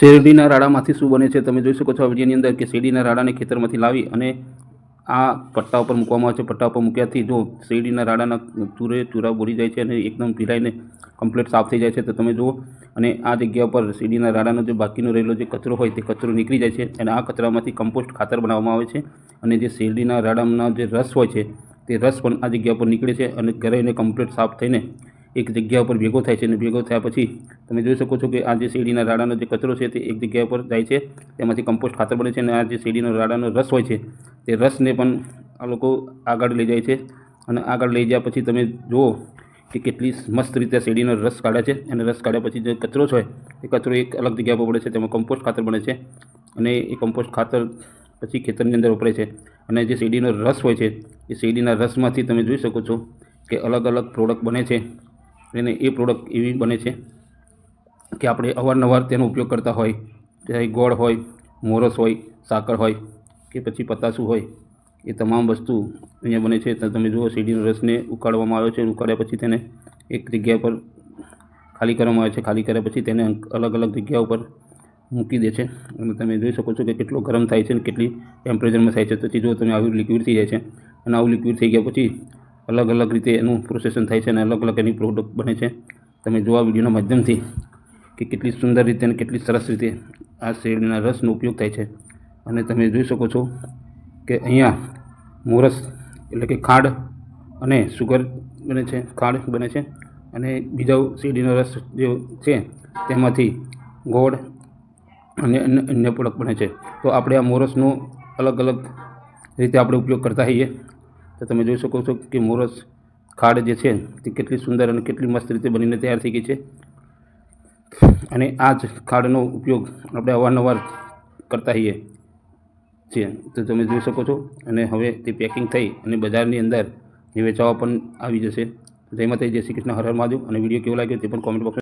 શેરડીના રાડામાંથી શું બને છે તમે જોઈ શકો છો આ વિડીયોની અંદર કે શેરડીના રાડાને ખેતરમાંથી લાવી અને આ પટ્ટા ઉપર મૂકવામાં આવે છે. પટ્ટા ઉપર મૂક્યાથી જો શેરડીના રાડાના ચૂરા બોરી જાય છે અને એકદમ ભીરાઈને કમ્પ્લીટ સાફ થઈ જાય છે. તો તમે જુઓ અને આ જગ્યા ઉપર શેરડીના રાડાનો જે બાકીનો રહેલો જે કચરો હોય તે કચરો નીકળી જાય છે અને આ કચરામાંથી કમ્પોસ્ટ ખાતર બનાવવામાં આવે છે. અને જે શેરડીના રાડાના જે રસ હોય છે તે રસ પણ આ જગ્યા પર નીકળે છે અને ઘરે એને કમ્પ્લીટ સાફ થઈને એક જગ્યા ઉપર ભેગો થાય છે. અને ભેગો થયા પછી તમે જોઈ શકો છો કે આ જે શેરડીના રાડાનો જે કચરો છે તે એક જગ્યા પર જાય છે, તેમાંથી કમ્પોસ્ટ ખાતર બને છે. અને આ જે શેરડીનો રાડાનો રસ હોય છે તે રસને પણ આ લોકો આગળ લઈ જાય છે. અને આગળ લઈ ગયા પછી તમે જુઓ કે કેટલી મસ્ત રીતે શેરડીનો રસ કાઢે છે. અને રસ કાઢ્યા પછી જે કચરો છે એ કચરો એક અલગ જગ્યા પર પડે છે, તેમાં કમ્પોસ્ટ ખાતર બને છે. અને એ કમ્પોસ્ટ ખાતર પછી ખેતરની અંદર વપરાય છે. અને જે શેરડીનો રસ હોય છે એ શેરડીના રસમાંથી તમે જોઈ શકો છો કે અલગ અલગ પ્રોડક્ટ બને છે. અને એ પ્રોડક્ટ એવી બને છે કે આપણે અવારનવાર તેનો ઉપયોગ કરતા હોય, ચાહે ગોળ હોય, મોરસ હોય, સાકર હોય કે પછી પતાસું હોય, એ તમામ વસ્તુ અહીંયા બને છે. તો તમે જુઓ શેરડીના રસને ઉકાળવામાં આવે છે. ઉકાળ્યા પછી તેને એક જગ્યા પર ખાલી કરવામાં આવે છે. ખાલી કર્યા પછી તેને અલગ અલગ જગ્યા ઉપર મૂકી દે છે. અને તમે જોઈ શકો છો કે કેટલો ગરમ થાય છે અને કેટલી ટેમ્પરેચરમાં થાય છે. પછી જો તમે આવું લિક્વિડ થઈ જાય છે અને આવું લિક્વિડ થઈ ગયા પછી અલગ અલગ રીતે એનું પ્રોસેસન થાય છે અને અલગ અલગ એની પ્રોડક્ટ બને છે. તમે જો આ વિડીયોના માધ્યમથી કે કેટલી સુંદર રીતે અને કેટલી સરસ રીતે આ શેરડીના રસનો ઉપયોગ થાય છે. અને તમે જોઈ શકો છો કે અહીંયા મોરસ એટલે કે ખાંડ અને સુગર બને છે, ખાંડ બને છે. અને બીજા શેરડીનો રસ જે છે તેમાંથી ગોળ અને અન્ય પ્રોડક્ટ બને છે. તો આપણે આ મોરસનો અલગ અલગ રીતે આપણે ઉપયોગ કરતા હોઈએ. તો તમે જોઈ શકો છો કે મોરસ ખાંડ જે છે તે કેટલી સુંદર અને કેટલી મસ્ત રીતે બનીને તૈયાર થઈ ગઈ છે. અને આ જ ખાંડનો ઉપયોગ આપણે અવારનવાર કરતા હોઈએ છીએ. તો તમે જોઈ શકો છો. અને હવે તે પેકિંગ થઈ અને બજારની અંદર એ વેચાવા પણ આવી જશે. જય માતાજી, જય શ્રી કૃષ્ણ, હર હર મહાદેવ. અને વિડીયો કેવો લાગ્યો તે પણ કોમેન્ટ બોક્સમાં